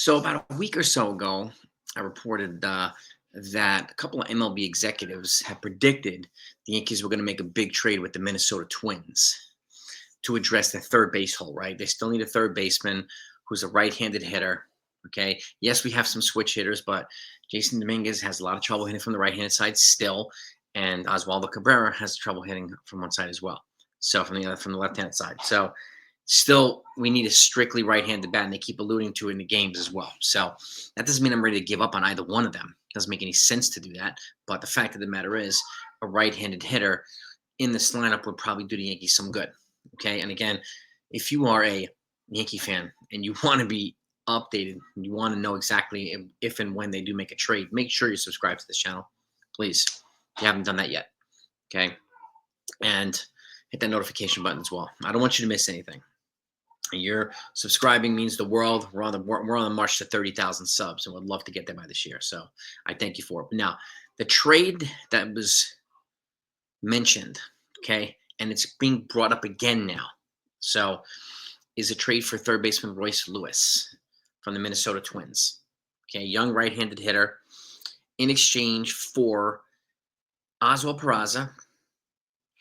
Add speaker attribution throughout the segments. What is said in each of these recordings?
Speaker 1: So about a week or so ago, I reported that a couple of MLB executives had predicted the Yankees were going to make a big trade with the Minnesota Twins to address the third base hole. Right? They still need a third baseman who's a right-handed hitter. Okay. Yes, we have some switch hitters, but Jason Dominguez has a lot of trouble hitting from the right-handed side still, and Oswaldo Cabrera has trouble hitting from one side as well. So from the left-handed side. So still, we need a strictly right-handed bat, and they keep alluding to it in the games as well. So that doesn't mean I'm ready to give up on either one of them. It doesn't make any sense to do that. But the fact of the matter is, a right-handed hitter in this lineup would probably do the Yankees some good. Okay, and again, if you are a Yankee fan and you want to be updated, and you want to know exactly if and when they do make a trade, make sure you subscribe to this channel, please. If you haven't done that yet, okay, and hit that notification button as well. I don't want you to miss anything. Your subscribing means the world. We're on the march to 30,000 subs, and would love to get there by this year. So I thank you for it. But now, the trade that was mentioned, okay, and it's being brought up again now. So, is a trade for third baseman Royce Lewis from the Minnesota Twins. Okay, young right-handed hitter in exchange for Oswald Peraza,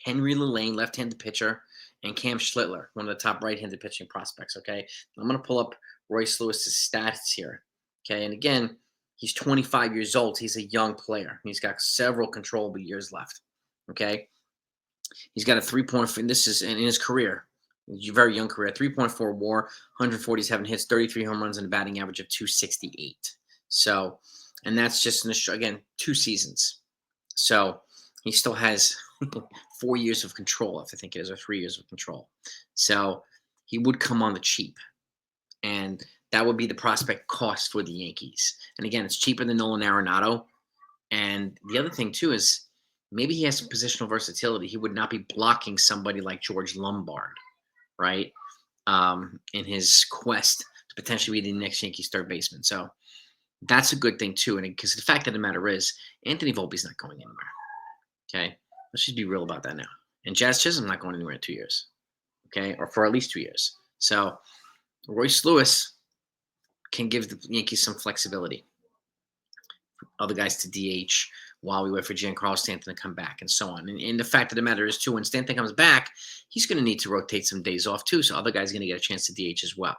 Speaker 1: Henry Lane, left-handed pitcher, and Cam Schlittler, one of the top right-handed pitching prospects. Okay, I'm going to pull up Royce Lewis's stats here. Okay, and again, he's 25 years old. He's a young player. He's got several controllable years left. Okay, he's got a 3.4. This is in his career, very young career, 3.4 WAR, 147 hits, 33 home runs, and a batting average of 268. So, and that's just again 2 seasons. So he still has 4 years of control, if I think it is, or 3 years of control. So he would come on the cheap, and that would be the prospect cost for the Yankees. And again, it's cheaper than Nolan Arenado. And the other thing too is maybe he has some positional versatility. He would not be blocking somebody like George Lombard, right? In his quest to potentially be the next Yankees third baseman. So that's a good thing too. And because the fact of the matter is, Anthony Volpe's not going anywhere. Okay, let's just be real about that now. And Jazz Chisholm's not going anywhere in 2 years. Okay, or for at least 2 years. So Royce Lewis can give the Yankees some flexibility. Other guys to DH while we wait for Giancarlo Stanton to come back and so on. And the fact of the matter is, too, when Stanton comes back, he's going to need to rotate some days off, too. So other guys are going to get a chance to DH as well.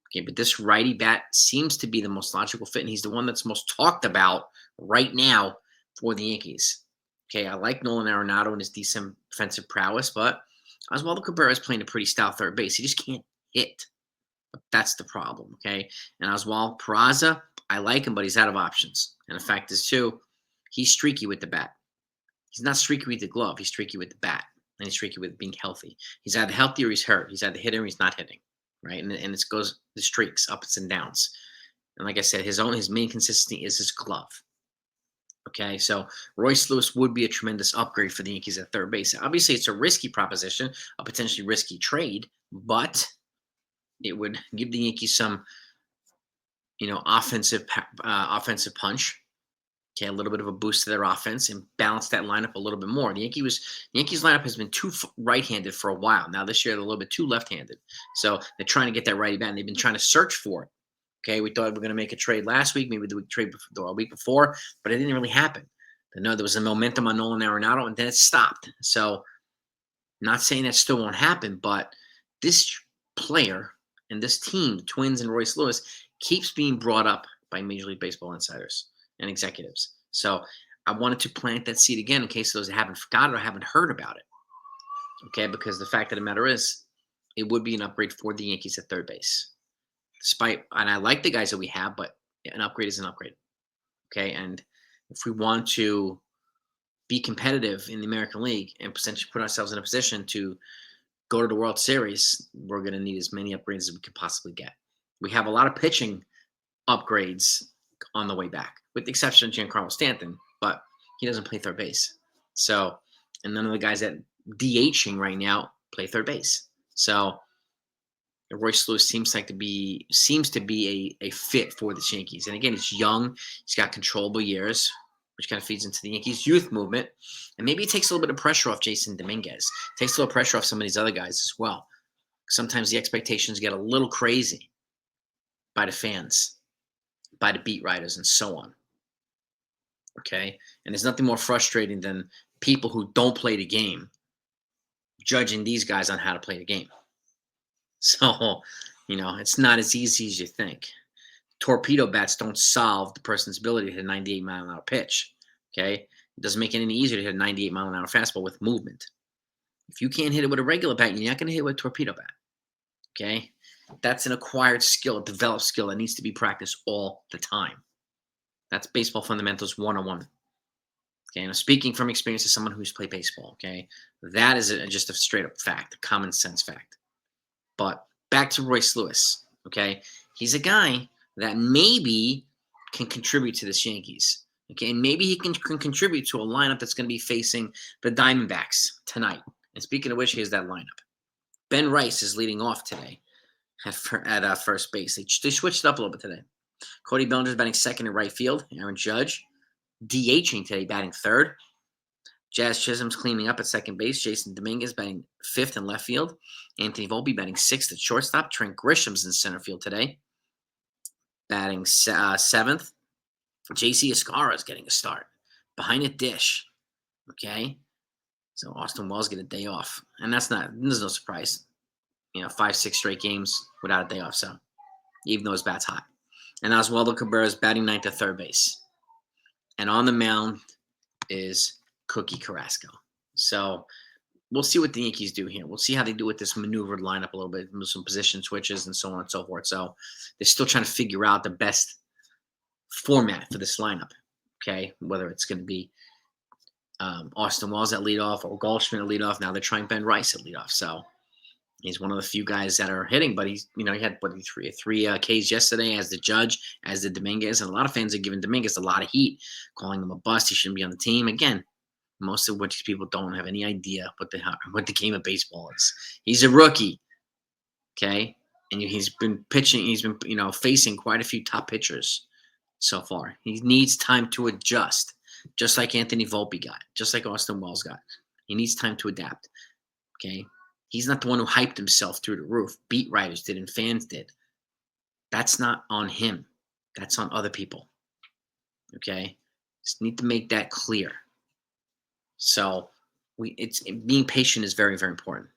Speaker 1: Okay, but this righty bat seems to be the most logical fit, and he's the one that's most talked about right now for the Yankees. Okay, I like Nolan Arenado and his decent defensive prowess, but Oswaldo Cabrera is playing a pretty stout third base. He just can't hit. But that's the problem, okay? And Oswald Peraza, I like him, but he's out of options. And the fact is, too, he's streaky with the bat. He's not streaky with the glove. He's streaky with the bat. And he's streaky with being healthy. He's either healthy or he's hurt. He's either hitting or he's not hitting, right? And it goes the streaks, ups and downs. And like I said, his main consistency is his glove. Okay, so Royce Lewis would be a tremendous upgrade for the Yankees at third base. Obviously, it's a risky proposition, a potentially risky trade, but it would give the Yankees some, offensive punch. Okay, a little bit of a boost to their offense and balance that lineup a little bit more. The Yankees lineup has been too right-handed for a while. Now this year they're a little bit too left-handed, so they're trying to get that righty bat, and they've been trying to search for it. Okay, we thought we were going to make a trade last week, maybe the week before, but it didn't really happen. There was a momentum on Nolan Arenado, and then it stopped. So, not saying that still won't happen, but this player and this team, the Twins and Royce Lewis, keeps being brought up by Major League Baseball insiders and executives. So, I wanted to plant that seed again in case those that haven't forgotten or haven't heard about it. Okay, because the fact of the matter is, it would be an upgrade for the Yankees at third base. And I like the guys that we have, but an upgrade is an upgrade. Okay, and if we want to be competitive in the American League and potentially put ourselves in a position to go to the World Series, we're going to need as many upgrades as we could possibly get. We have a lot of pitching upgrades on the way back, with the exception of Giancarlo Stanton, but he doesn't play third base. So, and none of the guys that DHing right now play third base. So, Royce Lewis seems to be a fit for the Yankees. And again, he's young. He's got controllable years, which kind of feeds into the Yankees youth movement. And maybe it takes a little bit of pressure off Jason Dominguez. Takes a little pressure off some of these other guys as well. Sometimes the expectations get a little crazy. by the fans, by the beat writers, and so on. Okay. And there's nothing more frustrating than people who don't play the game judging these guys on how to play the game. So, it's not as easy as you think. Torpedo bats don't solve the person's ability to hit a 98-mile-an-hour pitch. Okay. It doesn't make it any easier to hit a 98-mile-an-hour fastball with movement. If you can't hit it with a regular bat, you're not going to hit it with a torpedo bat. Okay. That's an acquired skill, a developed skill that needs to be practiced all the time. That's baseball fundamentals 101. Okay, and I'm speaking from experience as someone who's played baseball. Okay, that is just a straight up fact, a common sense fact. But back to Royce Lewis. Okay, he's a guy that maybe can contribute to this Yankees. Okay, and maybe he can contribute to a lineup that's going to be facing the Diamondbacks tonight. And speaking of which, here's that lineup. Ben Rice is leading off today at first base. They switched it up a little bit today. Cody Bellinger's batting second in right field. Aaron Judge DHing today, batting third. Jazz Chisholm's cleaning up at second base. Jason Dominguez batting fifth in left field. Anthony Volpe batting sixth at shortstop. Trent Grisham's in center field today, batting seventh. JC Escarra is getting a start behind a dish. Okay, so Austin Wells get a day off, and there's no surprise. 5-6 straight games without a day off. So even though his bat's hot, and Oswaldo Cabrera is batting ninth at third base. And on the mound is Cookie Carrasco. So we'll see what the Yankees do here. We'll see how they do with this maneuvered lineup a little bit, with some position switches and so on and so forth. So they're still trying to figure out the best format for this lineup, okay? Whether it's going to be Austin Wells at leadoff or Goldschmidt at leadoff. Now they're trying Ben Rice at leadoff. So he's one of the few guys that are hitting, but he had three Ks yesterday as the Judge, as did Dominguez, and a lot of fans are giving Dominguez a lot of heat, calling him a bust. He shouldn't be on the team. Again, most of which people don't have any idea what the game of baseball is. He's a rookie, okay, and he's been pitching. He's been facing quite a few top pitchers so far. He needs time to adjust, just like Anthony Volpe got, just like Austin Wells got. He needs time to adapt. Okay. He's not the one who hyped himself through the roof. Beat writers did and fans did. That's not on him. That's on other people. Okay? Just need to make that clear. So being patient is very, very important.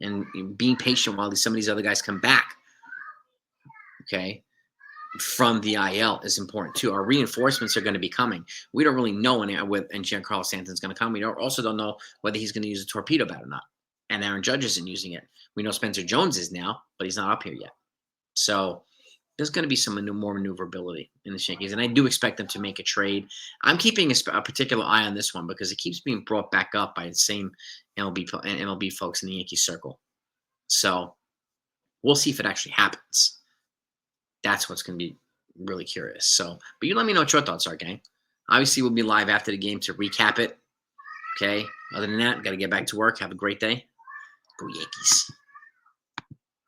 Speaker 1: And being patient while some of these other guys come back, okay, from the IL is important too. Our reinforcements are going to be coming. We don't really know when Giancarlo Stanton's going to come. We also don't know whether he's going to use a torpedo bat or not. And Aaron Judge isn't using it. We know Spencer Jones is now, but he's not up here yet. So there's going to be some more maneuverability in the Yankees, and I do expect them to make a trade. I'm keeping a particular eye on this one because it keeps being brought back up by the same MLB folks in the Yankee circle. So we'll see if it actually happens. That's what's going to be really curious. So, but you let me know what your thoughts are, gang. Obviously, we'll be live after the game to recap it. Okay. Other than that, got to get back to work. Have a great day. Go Yankees.